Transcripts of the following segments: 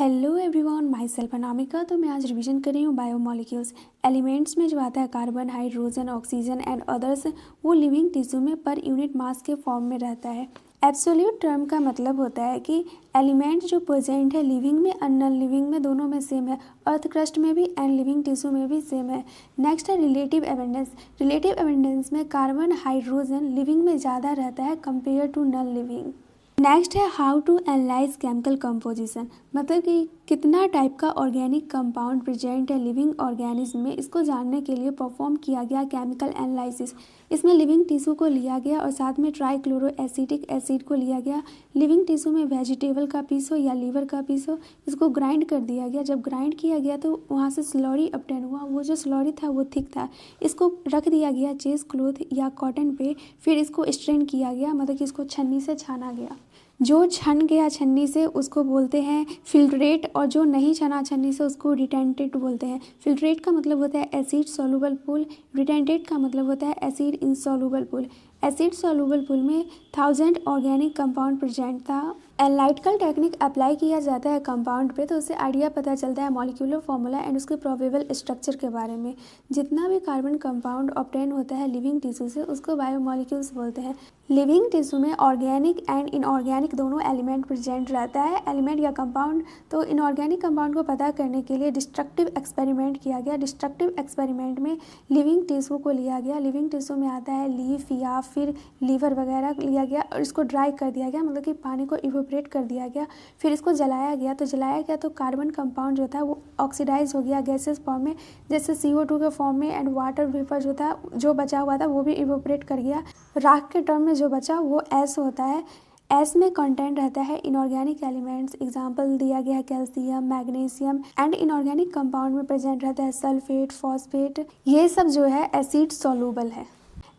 Hello everyone, my self Anamika. तो मैं आज रिवीजन कर रही हूँ बायोमोलिक्यूल्स। एलिमेंट्स में जो आता है carbon, hydrogen, oxygen and others, वो लिविंग टिश्यू में पर यूनिट मास के फॉर्म में रहता है। एब्सोल्यूट टर्म का मतलब होता है कि एलिमेंट जो प्रेजेंट है लिविंग में और नॉन लिविंग में, दोनों में सेम है। अर्थ क्रस्ट में भी एंड लिविंग टिश्यू में भी सेम है। नेक्स्ट है रिलेटिव एबंडेंस। रिलेटिव एबंडेंस में कार्बन, हाइड्रोजन लिविंग में ज़्यादा रहता है compare to non living. Next है how to analyse chemical composition, मतलब कि कितना टाइप का ऑर्गेनिक कंपाउंड प्रेजेंट है लिविंग ऑर्गेनिज्म में। इसको जानने के लिए परफॉर्म किया गया केमिकल एनालिसिस। इसमें लिविंग टिश्यू को लिया गया और साथ में ट्राइक्लोरो एसिटिक एसिड को लिया गया। लिविंग टिश्यू में वेजिटेबल का पीस हो या लीवर का पीस हो, इसको ग्राइंड कर दिया गया। जब ग्राइंड किया गया तो वहाँ से स्लरी अपटेन हुआ। वो जो स्लरी था वो थिक था। इसको रख दिया गया चेस्ट क्लॉथ या कॉटन पे, फिर इसको स्ट्रेन किया गया, मतलब कि इसको छन्नी से छाना गया। जो छन गया छन्नी से उसको बोलते हैं फिल्ट्रेट, और जो नहीं छना छन्नी से उसको रिटेंटेट बोलते हैं। फिल्ट्रेट का मतलब होता है एसिड सॉल्युबल पूल, रिटेंटेट का मतलब होता है acid insoluble pool. Acid soluble pool में 1000 ऑर्गेनिक कंपाउंड प्रेजेंट था। एनालिटिकल टेक्निक अप्लाई किया जाता है कंपाउंड पे, तो उससे आइडिया पता चलता है मॉलिक्यूलर फॉर्मूला एंड उसके प्रोबेबल स्ट्रक्चर के बारे में। जितना भी कार्बन कंपाउंड ऑब्टेन होता है लिविंग टिश्यू से, उसको बायोमोलिक्यूल्स बोलते हैं। लिविंग टिश्यू में ऑर्गेनिक एंड इनऑर्गेनिक दोनों एलिमेंट प्रेजेंट रहता है, एलिमेंट या कंपाउंड। तो इनऑर्गेनिक कंपाउंड को पता करने के लिए डिस्ट्रक्टिव एक्सपेरिमेंट किया गया। डिस्ट्रक्टिव एक्सपेरिमेंट में लिविंग टिश्यू को लिया गया। लिविंग टिश्यू में आता है लीफ या फिर लीवर वगैरह लिया गया और इसको ड्राई कर दिया गया, मतलब कि पानी को इवेपोरेट कर दिया गया। फिर इसको जलाया गया। तो जलाया गया तो कार्बन कंपाउंड जो था वो ऑक्सीडाइज हो गया गैसेस फॉर्म में, जैसे CO2 के फॉर्म में, एंड वाटर वेपर जो था, जो बचा हुआ था वो भी इवेपोरेट कर गया। राख के टर्म में जो बचा वो एस होता है। एस में कंटेंट रहता है इनऑर्गेनिक एलिमेंट्स। एग्जाम्पल दिया गया है calcium, magnesium. And inorganic compound में प्रेजेंट रहता है सल्फेट, फॉस्फेट। ये सब जो है एसिड सॉल्युबल है।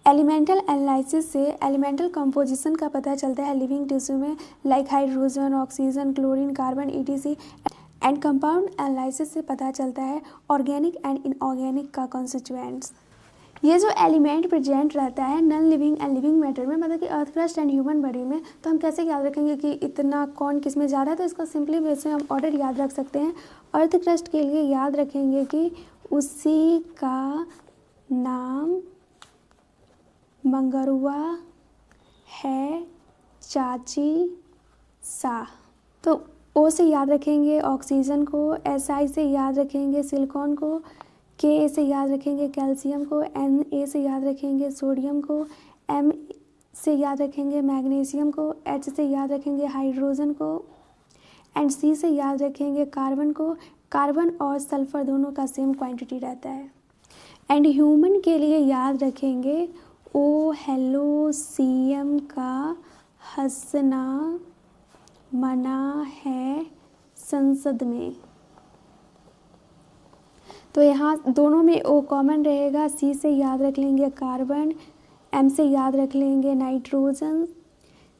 एलिमेंटल एनालिसिस से एलिमेंटल कंपोजिशन का पता चलता है लिविंग टिश्यू में, like hydrogen, oxygen, chlorine, carbon, ETC। And compound analysis से पता चलता है ऑर्गेनिक एंड इनऑर्गेनिक का कॉन्स्टिट्यूएंट्स। ये जो एलिमेंट प्रेजेंट रहता है non living and living matter में, मतलब कि earth crust and human body में, तो हम कैसे याद रखेंगे कि इतना कौन किस में ज़्यादा है। तो इसका सिंपली वैसे हम ऑर्डर याद रख सकते हैं। अर्थ क्रस्ट के लिए याद रखेंगे कि उसी का नाम मंगरुआ है चाची सा। तो O से याद रखेंगे ऑक्सीजन को, SI से याद रखेंगे सिलिकॉन को, Ka से याद रखेंगे कैल्शियम को, Na से याद रखेंगे सोडियम को, M से याद रखेंगे मैग्नीशियम को, H से याद रखेंगे हाइड्रोजन को, एंड C से याद रखेंगे कार्बन को। कार्बन और सल्फर दोनों का सेम क्वांटिटी रहता है। एंड ह्यूमन के लिए याद रखेंगे O हेलो CM का हंसना मना है संसद में। तो यहाँ दोनों में O कॉमन रहेगा। C से याद रख लेंगे कार्बन, M से याद रख लेंगे नाइट्रोजन,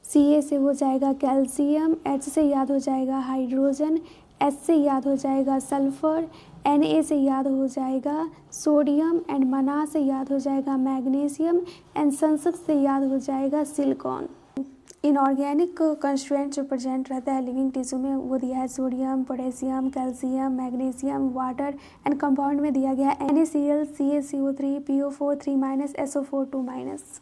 Ca से हो जाएगा कैल्शियम, H से याद हो जाएगा हाइड्रोजन, S से याद हो जाएगा सल्फर, Na से याद हो जाएगा सोडियम, एंड मना से याद हो जाएगा मैग्नीशियम, एंड संसद से याद हो जाएगा सिलिकॉन। इनऑर्गेनिक कंस्टिट्यूएंट जो प्रेजेंट रहता है लिविंग टिश्यू में वो दिया है sodium, potassium, calcium, magnesium, water. And compound में दिया गया है NaCl, CaCO3, PO4 3-, SO4 2-।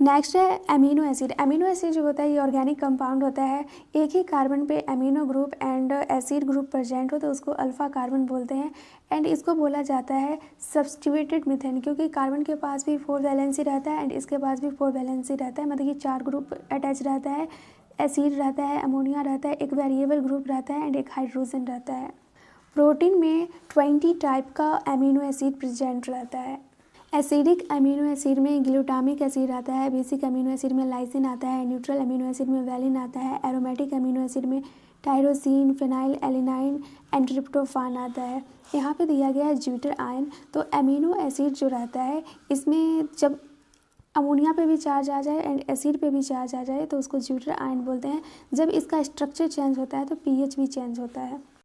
Next है अमीनो एसिड। अमीनो एसिड जो होता है ये ऑर्गेनिक कंपाउंड होता है। एक ही कार्बन पे amino group and acid group present हो तो उसको अल्फा कार्बन बोलते हैं। एंड इसको बोला जाता है सब्स्टिट्यूटेड मीथेन, क्योंकि कार्बन के पास भी 4 वैलेंसी रहता है एंड इसके पास भी 4 वैलेंसी रहता है, मतलब कि 4 ग्रुप अटैच रहता है। एसिड रहता है, अमोनिया रहता है, एक वेरिएबल ग्रुप रहता है एंड एक हाइड्रोजन रहता है। प्रोटीन में 20 टाइप का अमीनो एसिड प्रेजेंट रहता है। एसिडिक अमीनो एसिड में ग्लूटामिक एसिड आता है, बेसिक अमीनो एसिड में लाइसिन आता है, न्यूट्रल अमीनो एसिड में वैलिन आता है, एरोमेटिक अमीनो एसिड में टायरोसिन, फिनाइल एलिनाइन एंड ट्रिप्टोफान आता है। यहाँ पे दिया गया है ज्यूटर आयन। तो अमीनो एसिड जो रहता है इसमें जब अमोनिया पे भी चार्ज आ जाए एंड एसिड पे भी चार्ज आ जाए तो उसको ज्यूटर आयन बोलते हैं। जब इसका स्ट्रक्चर चेंज होता है तो pH भी चेंज होता है।